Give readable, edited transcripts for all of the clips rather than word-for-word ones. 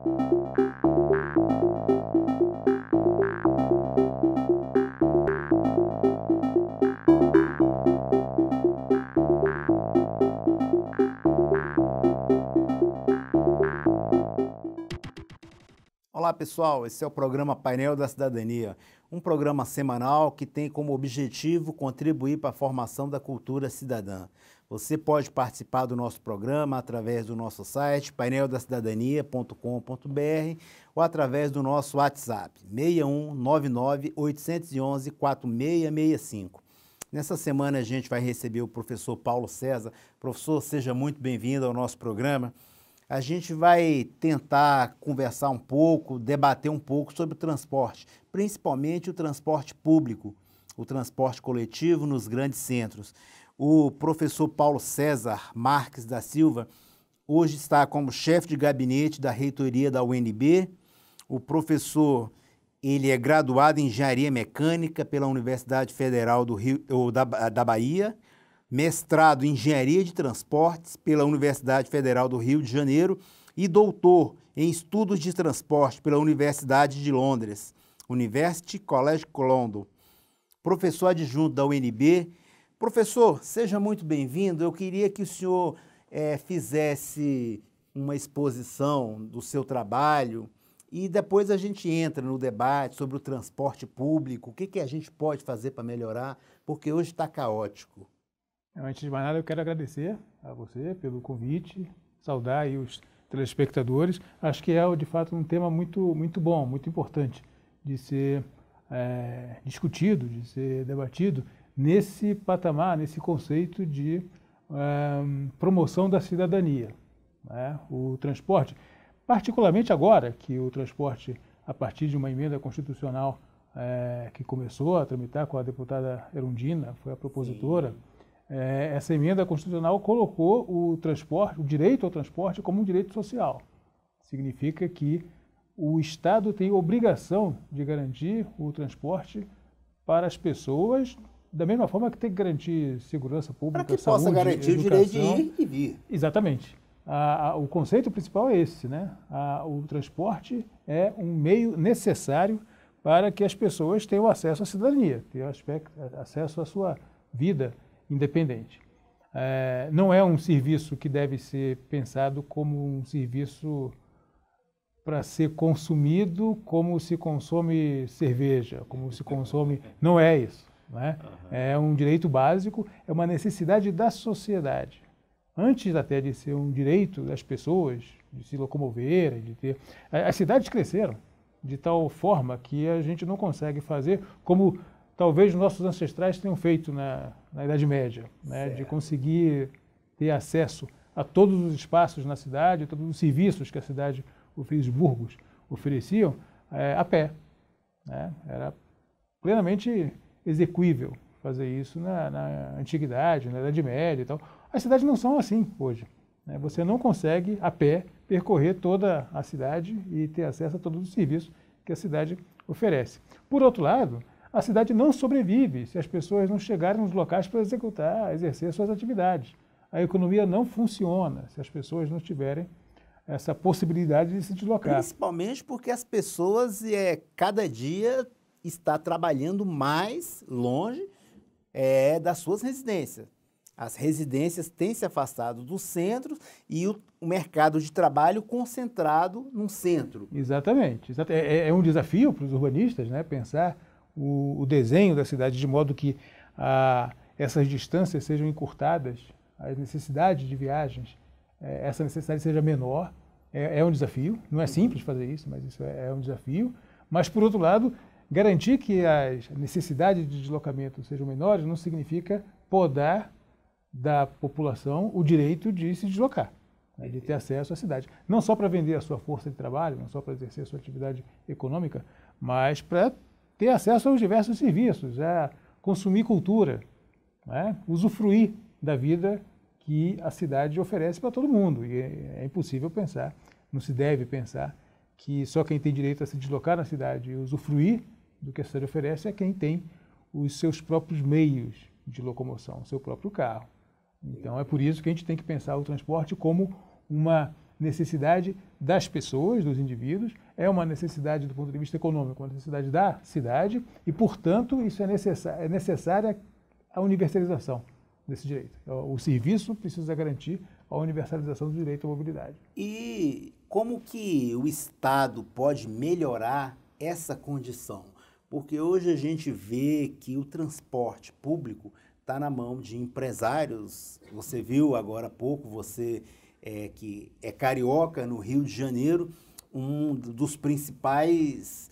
Olá pessoal, esse é o programa Painel da Cidadania, um programa semanal que tem como objetivo contribuir para a formação da cultura cidadã. Você pode participar do nosso programa através do nosso site paineldacidadania.com.br ou através do nosso WhatsApp 6199-811-4665. Nessa semana a gente vai receber o professor Paulo César. Professor, seja muito bem-vindo ao nosso programa. A gente vai tentar conversar um pouco, debater um pouco sobre o transporte, principalmente o transporte público, o transporte coletivo nos grandes centros. O professor Paulo César Marques da Silva hoje está como chefe de gabinete da reitoria da UNB. O professor, ele é graduado em Engenharia Mecânica pela Universidade Federal da Bahia, mestrado em Engenharia de Transportes pela Universidade Federal do Rio de Janeiro e doutor em Estudos de Transporte pela Universidade de Londres, University College London, professor adjunto da UNB. Professor, seja muito bem-vindo. Eu queria que o senhor fizesse uma exposição do seu trabalho e depois a gente entra no debate sobre o transporte público, o que a gente pode fazer para melhorar, porque hoje está caótico. Antes de mais nada, eu quero agradecer a você pelo convite, saudar aí os telespectadores. Acho que é, de fato, um tema muito bom, muito importante de ser discutido, de ser debatido nesse patamar, nesse conceito de promoção da cidadania, né? O transporte, particularmente agora que o transporte, a partir de uma emenda constitucional que começou a tramitar com a deputada Erundina, foi a propositora. Sim. Essa emenda constitucional colocou o transporte, o direito ao transporte como um direito social. Significa que o Estado tem obrigação de garantir o transporte para as pessoas, da mesma forma que tem que garantir segurança pública, para que saúde, possa garantir educação. O direito de ir e vir. Exatamente. O conceito principal é esse, né? O transporte é um meio necessário para que as pessoas tenham acesso à cidadania, tenham acesso à sua vida independente. Não é um serviço que deve ser pensado como um serviço para ser consumido como se consome cerveja, como se consome... Não é isso, né? É um direito básico, é uma necessidade da sociedade. Antes até de ser um direito das pessoas, de se locomoverem, de ter... As cidades cresceram de tal forma que a gente não consegue fazer como talvez nossos ancestrais tenham feito na Idade Média, né, de conseguir ter acesso a todos os espaços na cidade, a todos os serviços que a cidade, os burgos, ofereciam a pé, né? Era plenamente execuível fazer isso na Antiguidade, na Idade Média e tal. As cidades não são assim hoje, né? Você não consegue, a pé, percorrer toda a cidade e ter acesso a todos os serviços que a cidade oferece. Por outro lado, a cidade não sobrevive se as pessoas não chegarem nos locais para exercer suas atividades. A economia não funciona se as pessoas não tiverem essa possibilidade de se deslocar. Principalmente porque as pessoas, cada dia, está trabalhando mais longe das suas residências. As residências têm se afastado dos centros e o mercado de trabalho concentrado num centro. Exatamente. É um desafio para os urbanistas, né, pensar o desenho da cidade de modo que essas distâncias sejam encurtadas, as necessidades de viagens, essa necessidade seja menor. É um desafio, não é simples fazer isso, mas isso é um desafio. Mas, por outro lado, garantir que as necessidades de deslocamento sejam menores não significa podar da população o direito de se deslocar, né, de ter acesso à cidade. Não só para vender a sua força de trabalho, não só para exercer a sua atividade econômica, mas para ter acesso aos diversos serviços, a consumir cultura, né, usufruir da vida que a cidade oferece para todo mundo. E é impossível pensar, não se deve pensar, que só quem tem direito a se deslocar na cidade e usufruir do que a cidade oferece é quem tem os seus próprios meios de locomoção, o seu próprio carro. Então é por isso que a gente tem que pensar o transporte como uma necessidade das pessoas, dos indivíduos, é uma necessidade do ponto de vista econômico, uma necessidade da cidade e, portanto, isso é necessária a universalização desse direito. O serviço precisa garantir a universalização do direito à mobilidade. E como que o Estado pode melhorar essa condição? Porque hoje a gente vê que o transporte público está na mão de empresários. Você viu agora há pouco, você que é carioca no Rio de Janeiro, um dos principais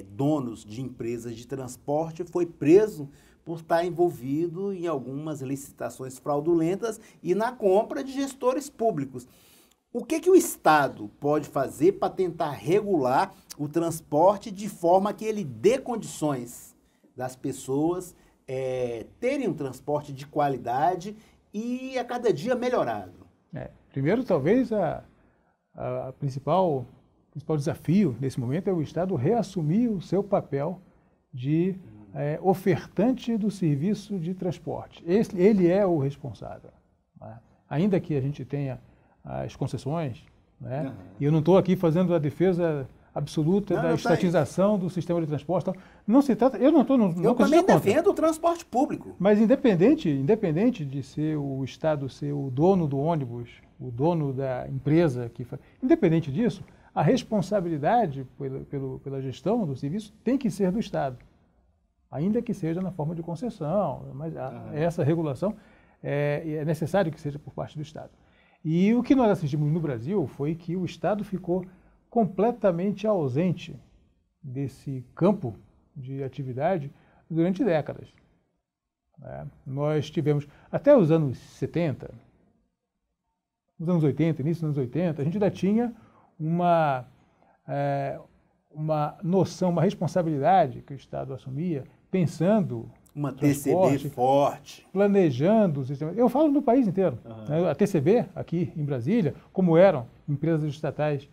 donos de empresas de transporte foi preso por estar envolvido em algumas licitações fraudulentas e na compra de gestores públicos. O que o Estado pode fazer para tentar regular o transporte de forma que ele dê condições das pessoas terem um transporte de qualidade e a cada dia melhorado? Primeiro, talvez, o principal desafio nesse momento é o Estado reassumir o seu papel de ofertante do serviço de transporte. Ele é o responsável. Né? Ainda que a gente tenha as concessões, né? E eu não estou aqui fazendo a defesa absoluta da estatização do sistema de transporte. Não se trata, eu também defendo o transporte público. Mas independente de ser o Estado ser o dono do ônibus, o dono da empresa, independente disso, a responsabilidade pela gestão do serviço tem que ser do Estado, ainda que seja na forma de concessão, mas essa regulação é necessário que seja por parte do Estado. E o que nós assistimos no Brasil foi que o Estado ficou completamente ausente desse campo de atividade durante décadas. Nós tivemos, até os anos 70, nos anos 80, início dos anos 80, a gente ainda tinha uma noção, uma responsabilidade que o Estado assumia, pensando uma TCB forte, planejando o sistema. Eu falo no país inteiro. Né? A TCB, aqui em Brasília, como eram empresas estatais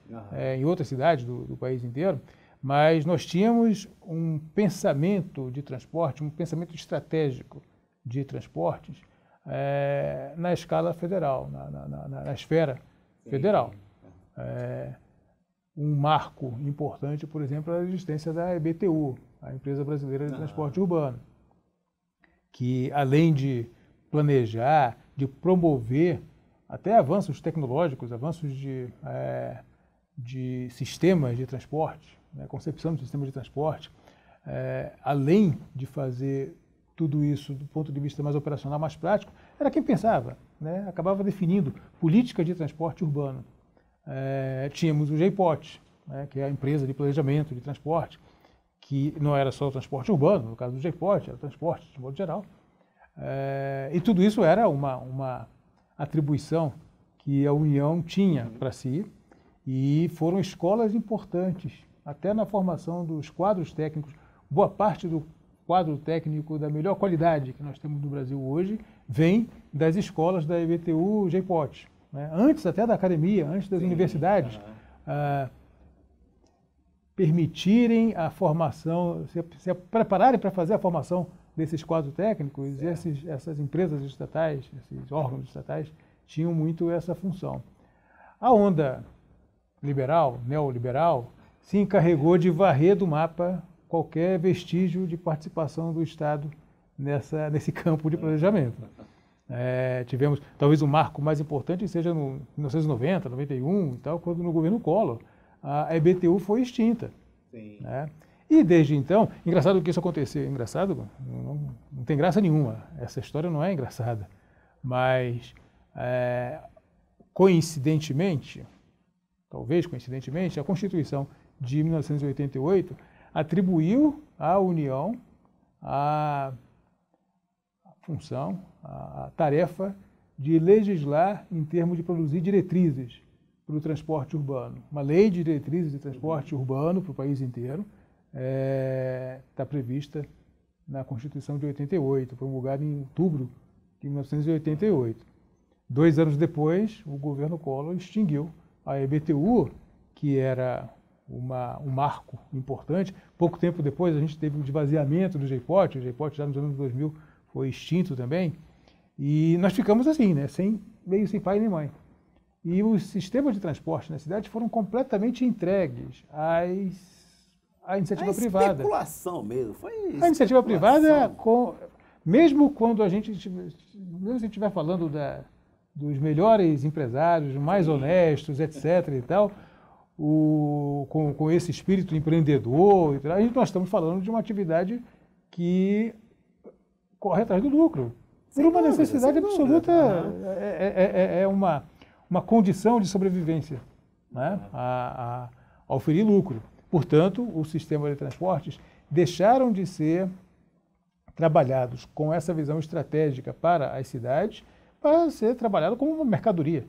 em outras cidades do país inteiro, mas nós tínhamos um pensamento de transporte, um pensamento estratégico de transportes na escala federal, na esfera federal. Um marco importante, por exemplo, é a existência da EBTU, a Empresa Brasileira de Transporte Urbano, que além de planejar, de promover até avanços tecnológicos, avanços de sistemas de transporte, né, concepção de sistemas de transporte, além de fazer tudo isso do ponto de vista mais operacional, mais prático, era quem pensava, né, acabava definindo política de transporte urbano. Tínhamos o GEIPOT, né, que é a empresa de planejamento de transporte, que não era só o transporte urbano, no caso do GEIPOT, era o transporte de modo geral. E tudo isso era uma atribuição que a União tinha para si, e foram escolas importantes, até na formação dos quadros técnicos. Boa parte do quadro técnico da melhor qualidade que nós temos no Brasil hoje vem das escolas da EBTU GEIPOT, né? Antes até da academia, antes das universidades. Permitirem a formação, se prepararem para fazer a formação desses quadros técnicos, e essas empresas estatais, esses órgãos estatais, tinham muito essa função. A onda liberal, neoliberal, se encarregou de varrer do mapa qualquer vestígio de participação do Estado nesse campo de planejamento. Tivemos, talvez o marco mais importante seja no 1990, 91 e tal, quando no governo Collor, a EBTU foi extinta. Sim. Né? E desde então, engraçado que isso aconteceu, engraçado, não tem graça nenhuma, essa história não é engraçada, mas coincidentemente, talvez coincidentemente, a Constituição de 1988 atribuiu à União a função, a tarefa de legislar em termos de produzir diretrizes para o transporte urbano. Uma lei de diretrizes de transporte urbano para o país inteiro está prevista na Constituição de 88, promulgada em outubro de 1988. 2 anos depois, o governo Collor extinguiu a EBTU, que era um marco importante. Pouco tempo depois, a gente teve um esvaziamento do GEIPOT, o GEIPOT já nos anos 2000 foi extinto também, e nós ficamos assim, né, meio sem pai nem mãe. e os sistemas de transporte na cidade foram completamente entregues à iniciativa privada. Especulação mesmo. Foi a iniciativa privada, mesmo quando a gente estiver falando dos melhores empresários, mais honestos, etc. e tal, com esse espírito empreendedor, nós estamos falando de uma atividade que corre atrás do lucro. Por uma necessidade absoluta, é uma condição de sobrevivência, né? A oferir lucro. Portanto, os sistemas de transportes deixaram de ser trabalhados com essa visão estratégica para as cidades, para ser trabalhado como uma mercadoria,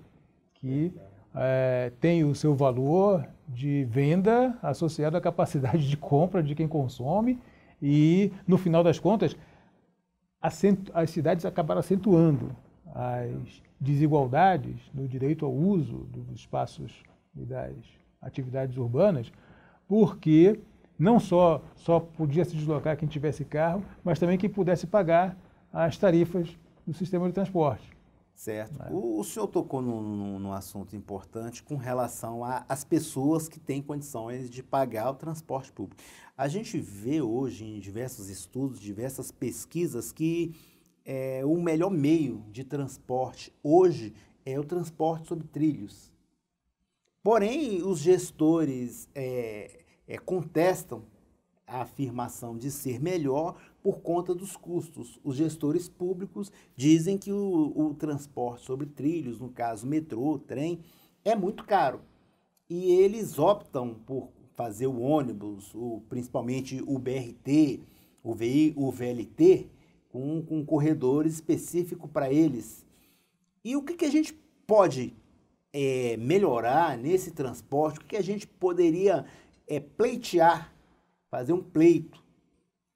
que tem o seu valor de venda associado à capacidade de compra de quem consome e, no final das contas, as cidades acabaram acentuando as desigualdades no direito ao uso dos espaços e das atividades urbanas, porque não só podia se deslocar quem tivesse carro, mas também quem pudesse pagar as tarifas do sistema de transporte. Certo. O senhor tocou num assunto importante com relação às pessoas que têm condições de pagar o transporte público. A gente vê hoje em diversos estudos, diversas pesquisas, que o melhor meio de transporte hoje é o transporte sobre trilhos. Porém, os gestores contestam a afirmação de ser melhor por conta dos custos. Os gestores públicos dizem que o transporte sobre trilhos, no caso metrô, trem, é muito caro. E eles optam por fazer o ônibus, principalmente o BRT, o VLT, com corredores específicos para eles. E o que a gente pode melhorar nesse transporte? O que a gente poderia pleitear, fazer um pleito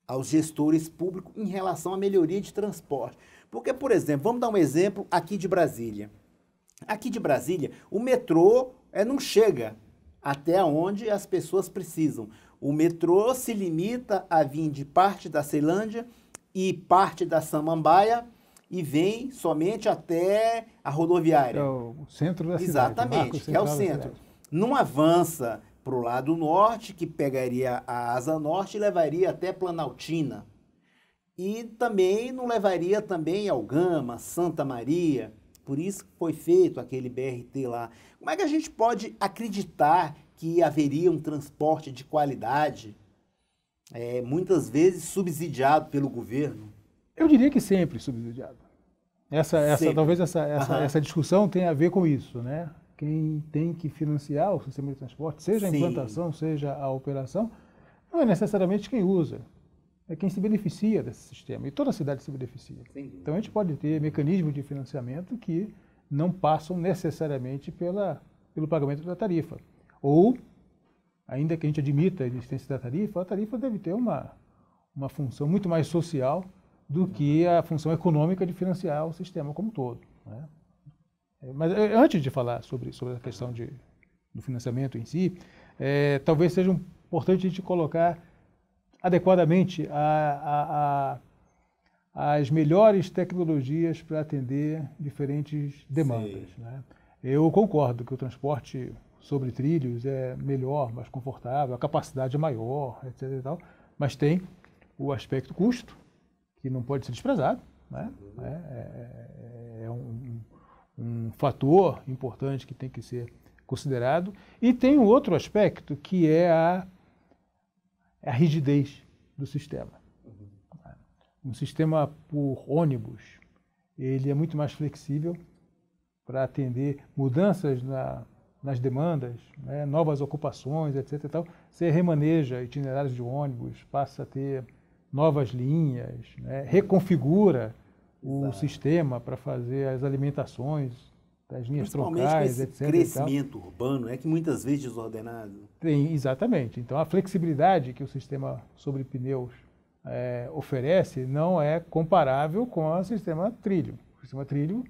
aos gestores públicos em relação à melhoria de transporte? Porque, por exemplo, vamos dar um exemplo aqui de Brasília. Aqui de Brasília, o metrô não chega até onde as pessoas precisam. O metrô se limita a vir de parte da Ceilândia e parte da Samambaia e vem somente até a rodoviária. É o centro da cidade. Exatamente, que é o centro. Não avança para o lado norte, que pegaria a Asa Norte e levaria até Planaltina. E também não levaria também Algama, Santa Maria. Por isso que foi feito aquele BRT lá. Como é que a gente pode acreditar que haveria um transporte de qualidade, muitas vezes subsidiado pelo governo? Eu diria que sempre subsidiado. Talvez essa discussão tenha a ver com isso, né? Quem tem que financiar o sistema de transporte, seja a implantação, seja a operação, não é necessariamente quem usa, é quem se beneficia desse sistema. E toda a cidade se beneficia. Então a gente pode ter mecanismos de financiamento que não passam necessariamente pelo pagamento da tarifa. Ou, ainda que a gente admita a existência da tarifa, a tarifa deve ter uma função muito mais social do que a função econômica de financiar o sistema como um todo, né? Mas antes de falar sobre a questão do financiamento em si, talvez seja importante a gente colocar adequadamente as melhores tecnologias para atender diferentes demandas, né? Eu concordo que o transporte sobre trilhos é melhor, mais confortável, a capacidade é maior, etc. e tal, mas tem o aspecto custo, que não pode ser desprezado, né? É um fator importante que tem que ser considerado. E tem um outro aspecto, que é a rigidez do sistema. Um sistema por ônibus, ele é muito mais flexível para atender mudanças nas demandas, né? Novas ocupações, etc. e tal. Você remaneja itinerários de ônibus, passa a ter novas linhas, né? Reconfigura o sistema para fazer as alimentações das linhas troncais, etc. Crescimento urbano que muitas vezes desordenado. Exatamente. Então a flexibilidade que o sistema sobre pneus oferece não é comparável com o sistema trilho. O sistema trilho,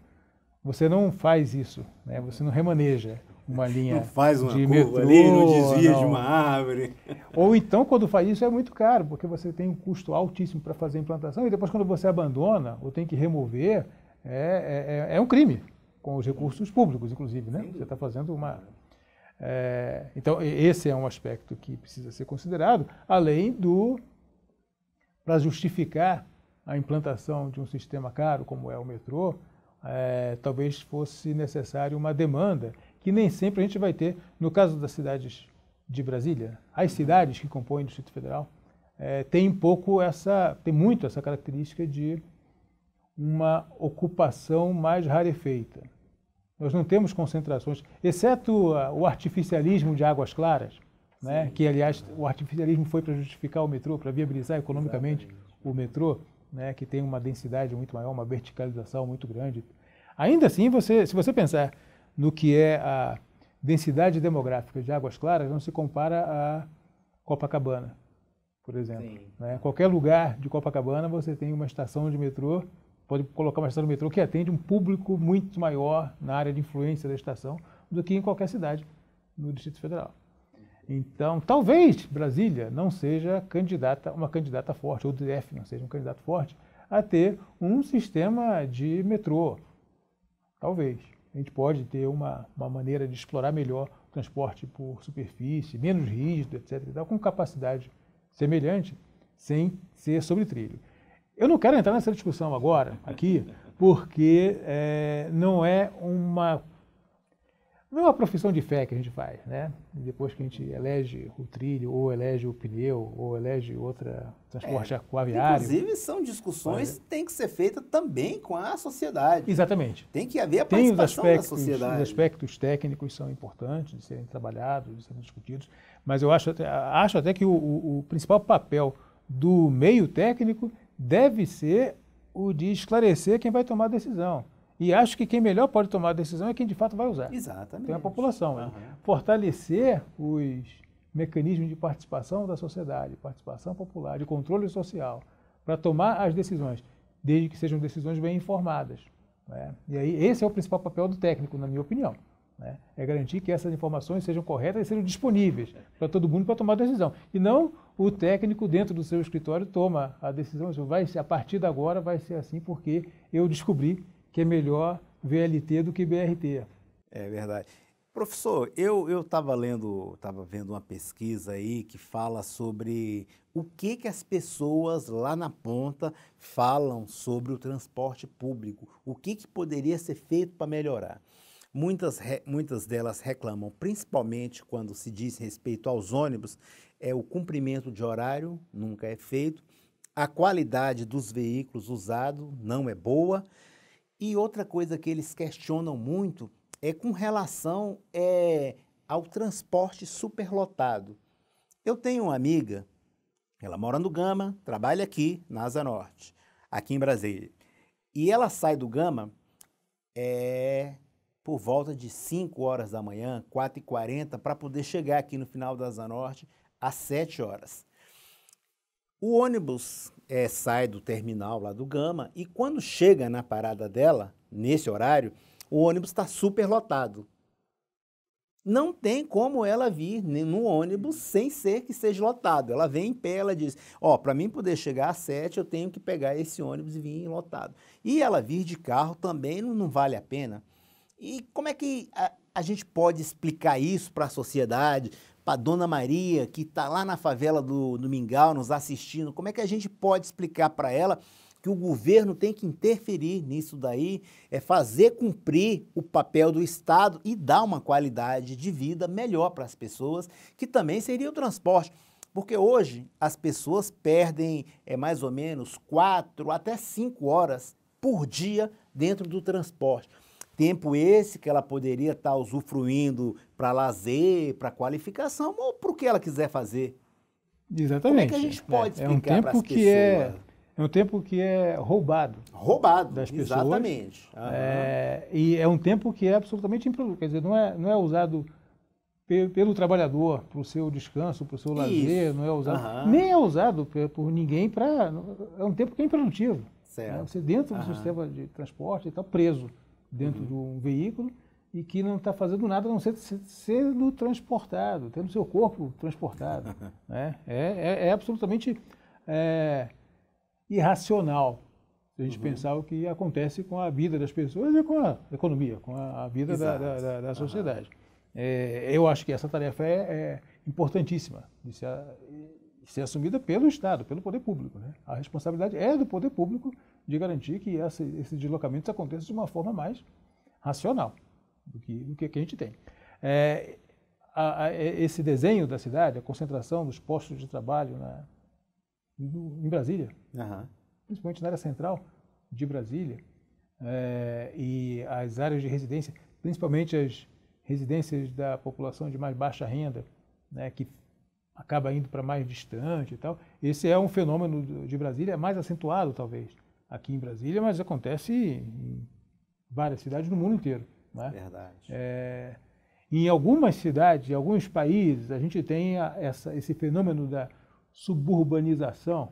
você não faz isso, né? Você não remaneja uma linha não faz uma de curva metrô, ali, não desvia de uma árvore. Ou então, quando faz isso, é muito caro, porque você tem um custo altíssimo para fazer a implantação e depois, quando você abandona ou tem que remover, é um crime com os recursos públicos, inclusive, né? Você está fazendo uma... então, esse é um aspecto que precisa ser considerado, além do... para justificar a implantação de um sistema caro, como é o metrô, talvez fosse necessário uma demanda, que nem sempre a gente vai ter. No caso das cidades de Brasília, as cidades que compõem o Distrito Federal, tem muito essa característica de uma ocupação mais rarefeita. Nós não temos concentrações, exceto o artificialismo de Águas Claras, né? Que, aliás, o artificialismo foi para justificar o metrô, para viabilizar economicamente o metrô, né? Que tem uma densidade muito maior, uma verticalização muito grande. Ainda assim, se você pensar no que é a densidade demográfica de Águas Claras, não se compara a Copacabana, por exemplo. Né? Qualquer lugar de Copacabana você tem uma estação de metrô, pode colocar uma estação de metrô que atende um público muito maior na área de influência da estação do que em qualquer cidade no Distrito Federal. Então, talvez Brasília não seja uma candidata forte, ou o DF não seja um candidato forte, a ter um sistema de metrô. Talvez. A gente pode ter uma maneira de explorar melhor o transporte por superfície, menos rígido, etc., com capacidade semelhante, sem ser sobre trilho. Eu não quero entrar nessa discussão agora, aqui, porque não é uma profissão de fé que a gente faz, né? Depois que a gente elege o trilho, ou elege o pneu, ou elege outra transporte aquaviário. Inclusive, são discussões que têm que ser feitas também com a sociedade. Exatamente. Tem que haver a participação da sociedade. Os aspectos técnicos são importantes de serem trabalhados, de serem discutidos, mas eu acho até que o principal papel do meio técnico deve ser o de esclarecer quem vai tomar a decisão. E acho que quem melhor pode tomar a decisão é quem de fato vai usar. Exatamente. Então, a população. Fortalecer os mecanismos de participação da sociedade, participação popular, de controle social, para tomar as decisões, desde que sejam decisões bem informadas. Né? E aí, esse é o principal papel do técnico, na minha opinião. Né? É garantir que essas informações sejam corretas e sejam disponíveis para todo mundo para tomar a decisão. E não o técnico dentro do seu escritório toma a decisão, a partir de agora vai ser assim porque eu descobri que é melhor VLT do que BRT. É verdade. Professor, eu estava vendo uma pesquisa aí que fala sobre o que as pessoas lá na ponta falam sobre o transporte público, o que poderia ser feito para melhorar. Muitas delas reclamam, principalmente quando se diz respeito aos ônibus, o cumprimento de horário nunca é feito, a qualidade dos veículos usados não é boa, e outra coisa que eles questionam muito é com relação ao transporte superlotado. Eu tenho uma amiga, ela mora no Gama, trabalha aqui na Asa Norte, aqui em Brasília, e ela sai do Gama por volta de 5 horas da manhã, 4h40, para poder chegar aqui no final da Asa Norte às 7 horas. O ônibus sai do terminal lá do Gama e quando chega na parada dela, nesse horário, o ônibus está super lotado. Não tem como ela vir no ônibus sem ser que seja lotado. Ela vem em pé, ela diz, para mim poder chegar às 7, eu tenho que pegar esse ônibus e vir lotado. E ela vir de carro também não vale a pena. E como é que a gente pode explicar isso para a sociedade, para a Dona Maria, que está lá na favela do Mingau nos assistindo? Como é que a gente pode explicar para ela que o governo tem que interferir nisso daí, fazer cumprir o papel do Estado e dar uma qualidade de vida melhor para as pessoas, que também seria o transporte? Porque hoje as pessoas perdem mais ou menos 4 até 5 horas por dia dentro do transporte. Tempo esse que ela poderia estar usufruindo para lazer, para qualificação, ou para o que ela quiser fazer. Exatamente. Como é que a gente pode explicar para as pessoas? É um tempo que é roubado. Roubado, das pessoas. Exatamente. E é um tempo que é absolutamente improdutivo. Quer dizer, não é usado pelo trabalhador para o seu descanso, para o seu lazer, não é usado, nem é usado por ninguém para... É um tempo que é improdutivo. Certo. Né? Você dentro do sistema de transporte está preso dentro de um veículo e que não está fazendo nada a não ser sendo transportado, tendo seu corpo transportado. Né? É absolutamente irracional Se a gente pensar o que acontece com a vida das pessoas e com a economia, com a vida da sociedade. Eu acho que essa tarefa é importantíssima de ser assumida pelo Estado, pelo poder público, né? A responsabilidade é do poder público de garantir que esses deslocamentos aconteçam de uma forma mais racional do que a gente tem. Esse desenho da cidade, a concentração dos postos de trabalho em Brasília, principalmente na área central de Brasília, e as áreas de residência, principalmente as residências da população de mais baixa renda, né, que acaba indo para mais distante e tal. Esse é um fenômeno de Brasília, mais acentuado talvez aqui em Brasília, mas acontece em várias cidades do mundo inteiro. Né? Verdade. Em algumas cidades, em alguns países, a gente tem esse fenômeno da suburbanização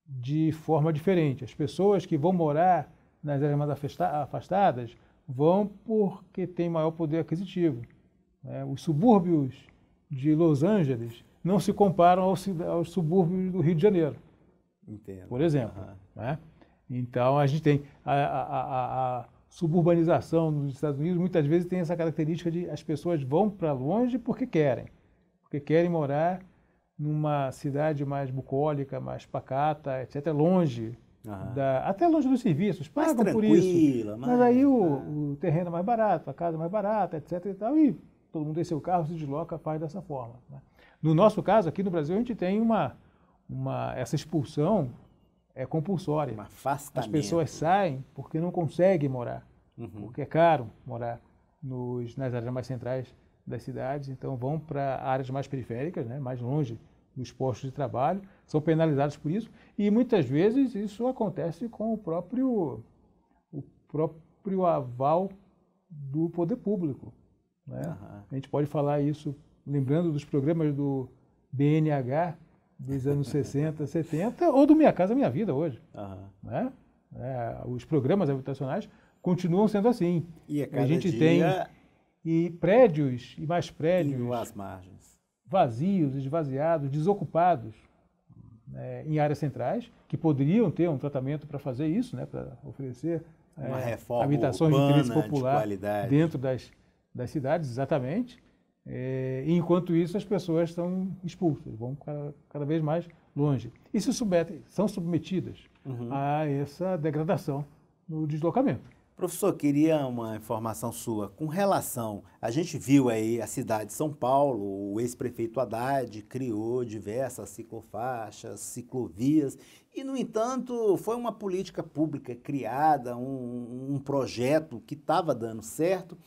de forma diferente. As pessoas que vão morar nas áreas mais afastadas vão porque têm maior poder aquisitivo. Os subúrbios de Los Angeles não se comparam aos subúrbios do Rio de Janeiro, Entendo. por exemplo. Né? Então, a gente tem a suburbanização nos Estados Unidos, muitas vezes tem essa característica de as pessoas vão para longe porque querem morar numa cidade mais bucólica, mais pacata, etc., longe, até longe dos serviços, pagam por isso. Mas aí o terreno é mais barato, a casa é mais barata, etc. e tal, e todo mundo tem seu carro, se desloca, faz dessa forma. Né? No nosso caso, aqui no Brasil, a gente tem essa expulsão compulsória. Um afastamento. As pessoas saem porque não conseguem morar, porque é caro morar nas áreas mais centrais das cidades, então vão para áreas mais periféricas, né, mais longe dos postos de trabalho, são penalizados por isso, e muitas vezes isso acontece com o próprio aval do poder público. Né? A gente pode falar isso lembrando dos programas do BNH dos anos 60, 70, ou do Minha Casa Minha Vida hoje. Né? Os programas habitacionais continuam sendo assim. E a gente dia... tem prédios e mais prédios às margens, vazios, esvaziados, desocupados, né, em áreas centrais, que poderiam ter um tratamento para fazer isso, né, para oferecer uma reforma habitações urbana, de interesse popular dentro das cidades, exatamente. E enquanto isso, as pessoas são expulsas, vão cada vez mais longe. E são submetidas a essa degradação no deslocamento. Professor, queria uma informação sua com relação, a gente viu aí a cidade de São Paulo, o ex-prefeito Haddad criou diversas ciclofaixas, ciclovias, e no entanto foi uma política pública criada, um projeto que estava dando certo,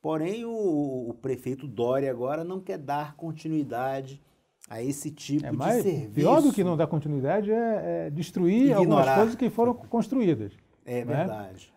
porém o prefeito Dória agora não quer dar continuidade a esse tipo de serviço. Pior do que não dar continuidade é destruir algumas coisas que foram construídas. É verdade.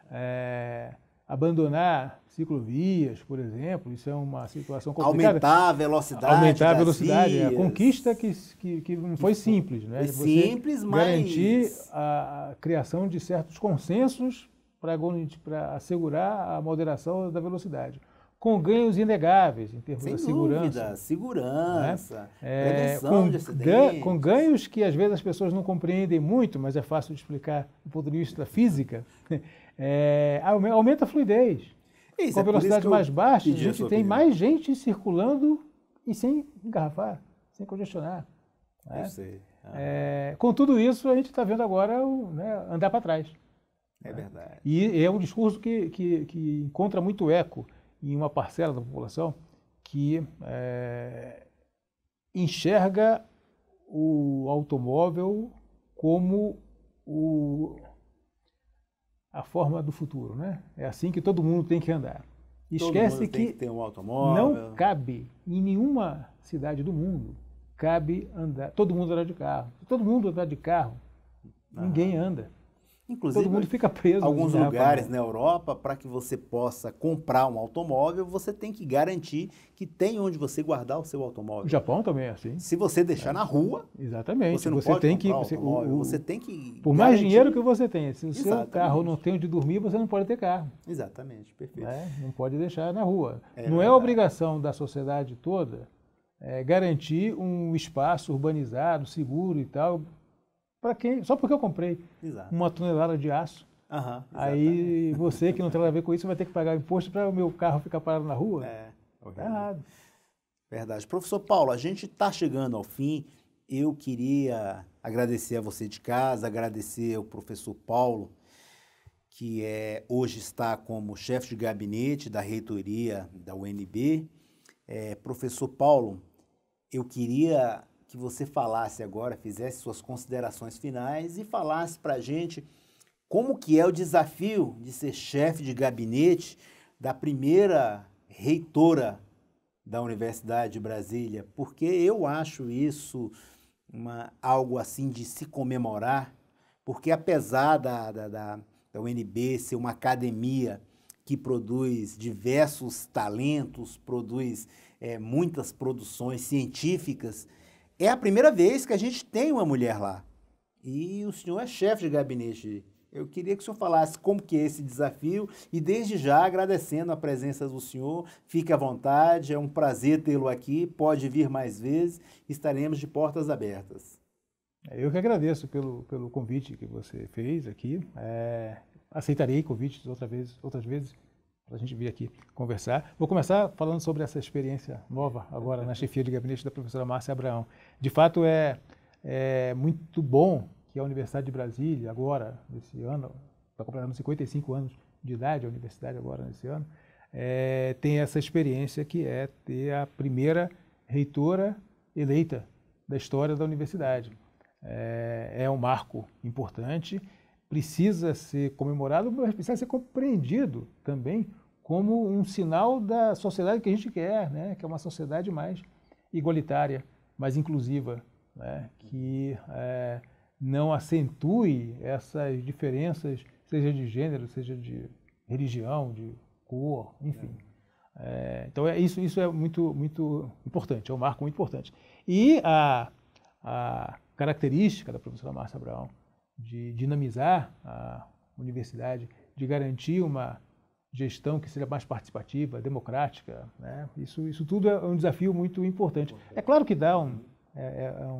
Abandonar ciclovias, por exemplo, isso é uma situação complicada. Aumentar a velocidade. Aumentar a velocidade, a conquista que não foi simples, né? Foi simples, mas garantir a criação de certos consensos para assegurar a moderação da velocidade, com ganhos inegáveis em termos da segurança. Segurança, né? prevenção de acidentes. Com ganhos que às vezes as pessoas não compreendem muito, mas é fácil de explicar do ponto de vista da física. Aumenta a fluidez. Isso, com velocidade mais baixa, a gente tem mais gente circulando e sem engarrafar, sem congestionar. Eu sei. Com tudo isso, a gente está vendo agora andar para trás. É verdade. E é um discurso que encontra muito eco em uma parcela da população que enxerga o automóvel como a forma do futuro, né? É assim que todo mundo tem que andar. Esquece que tem que ter um automóvel. Não cabe em nenhuma cidade do mundo todo mundo andar de carro. Se todo mundo andar de carro, ninguém anda. Inclusive, todo mundo fica preso. Alguns lugares na Europa, para que você possa comprar um automóvel, você tem que garantir que tem onde você guardar o seu automóvel. O Japão também é assim. Se você deixar na rua, exatamente. Você não pode comprar automóvel, você tem que por mais dinheiro que você tenha, se o seu carro não tem onde dormir, você não pode ter carro. Exatamente, perfeito. Não pode deixar na rua. Não é obrigação da sociedade toda garantir um espaço urbanizado, seguro e tal, para quem, só porque eu comprei uma tonelada de aço. Aí você que não tem nada a ver com isso vai ter que pagar imposto para o meu carro ficar parado na rua. Tá errado. Verdade. Professor Paulo, a gente está chegando ao fim. Eu queria agradecer a você de casa, agradecer ao professor Paulo, que hoje está como chefe de gabinete da reitoria da UNB. Professor Paulo, eu queria que você falasse agora, fizesse suas considerações finais e falasse para a gente como que é o desafio de ser chefe de gabinete da primeira reitora da Universidade de Brasília, porque eu acho isso algo assim de se comemorar, porque apesar da UNB ser uma academia que produz diversos talentos, produz muitas produções científicas, é a primeira vez que a gente tem uma mulher lá. E o senhor é chefe de gabinete. Eu queria que o senhor falasse como que é esse desafio e desde já agradecendo a presença do senhor. Fique à vontade, é um prazer tê-lo aqui, pode vir mais vezes, estaremos de portas abertas. Eu que agradeço pelo convite que você fez aqui. Aceitarei convites outras vezes para a gente vir aqui conversar. Vou começar falando sobre essa experiência nova agora na chefia de gabinete da professora Márcia Abraão. De fato, é muito bom que a Universidade de Brasília, agora, nesse ano, está completando 55 anos de idade, a universidade agora, nesse ano, tem essa experiência que é ter a primeira reitora eleita da história da universidade. É um marco importante, precisa ser comemorado, mas precisa ser compreendido também como um sinal da sociedade que a gente quer, né? Que é uma sociedade mais igualitária, mais inclusiva, né? Que não acentue essas diferenças, seja de gênero, seja de religião, de cor, enfim. Então isso é muito, muito importante, é um marco muito importante. E a característica da professora Márcia Abraão de dinamizar a universidade, de garantir uma gestão que seja mais participativa, democrática, né? Isso tudo é um desafio muito importante. É claro que dá um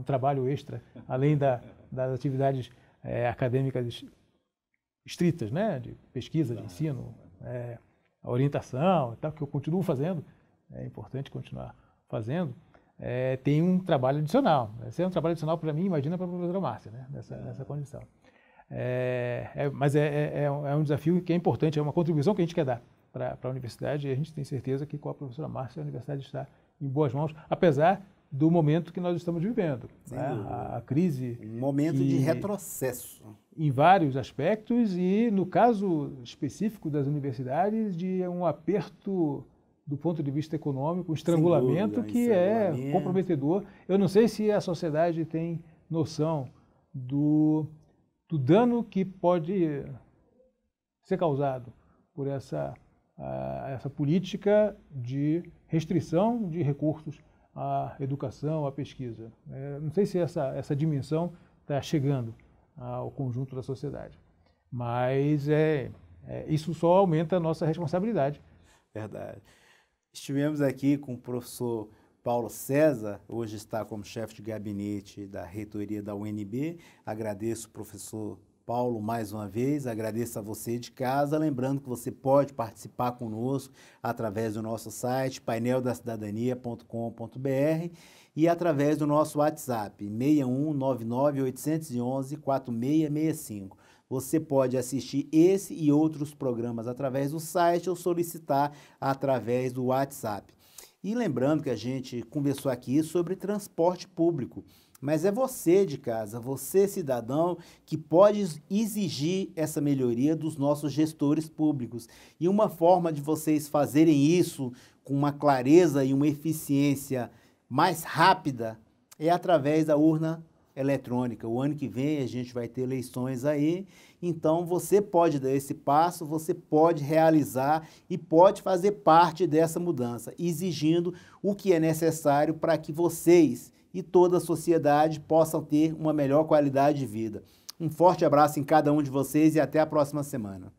trabalho extra, além das atividades acadêmicas estritas, né? De pesquisa, de ensino, a orientação, tal, que eu continuo fazendo, é importante continuar fazendo. Tem um trabalho adicional. Esse é um trabalho adicional para mim, imagina para a professora Márcia, né? nessa condição. Mas é um desafio que é importante, é uma contribuição que a gente quer dar para a universidade e a gente tem certeza que com a professora Márcia a universidade está em boas mãos, apesar do momento que nós estamos vivendo. Né? A crise... Um momento de retrocesso. Em vários aspectos e, no caso específico das universidades, de um aperto do ponto de vista econômico, um estrangulamento que é comprometedor. Eu não sei se a sociedade tem noção do dano que pode ser causado por essa política de restrição de recursos à educação, à pesquisa. Não sei se essa dimensão está chegando ao conjunto da sociedade, mas isso só aumenta a nossa responsabilidade. Verdade. Estivemos aqui com o professor Paulo César, hoje está como chefe de gabinete da reitoria da UNB. Agradeço, professor Paulo, mais uma vez, agradeço a você de casa, lembrando que você pode participar conosco através do nosso site, paineldacidadania.com.br e através do nosso WhatsApp, 6199-811-4665. Você pode assistir esse e outros programas através do site ou solicitar através do WhatsApp. E lembrando que a gente conversou aqui sobre transporte público, mas é você de casa, você cidadão, que pode exigir essa melhoria dos nossos gestores públicos. E uma forma de vocês fazerem isso com uma clareza e uma eficiência mais rápida é através da urna eletrônica. O ano que vem a gente vai ter eleições aí, então você pode dar esse passo, você pode realizar e pode fazer parte dessa mudança, exigindo o que é necessário para que vocês e toda a sociedade possam ter uma melhor qualidade de vida. Um forte abraço em cada um de vocês e até a próxima semana.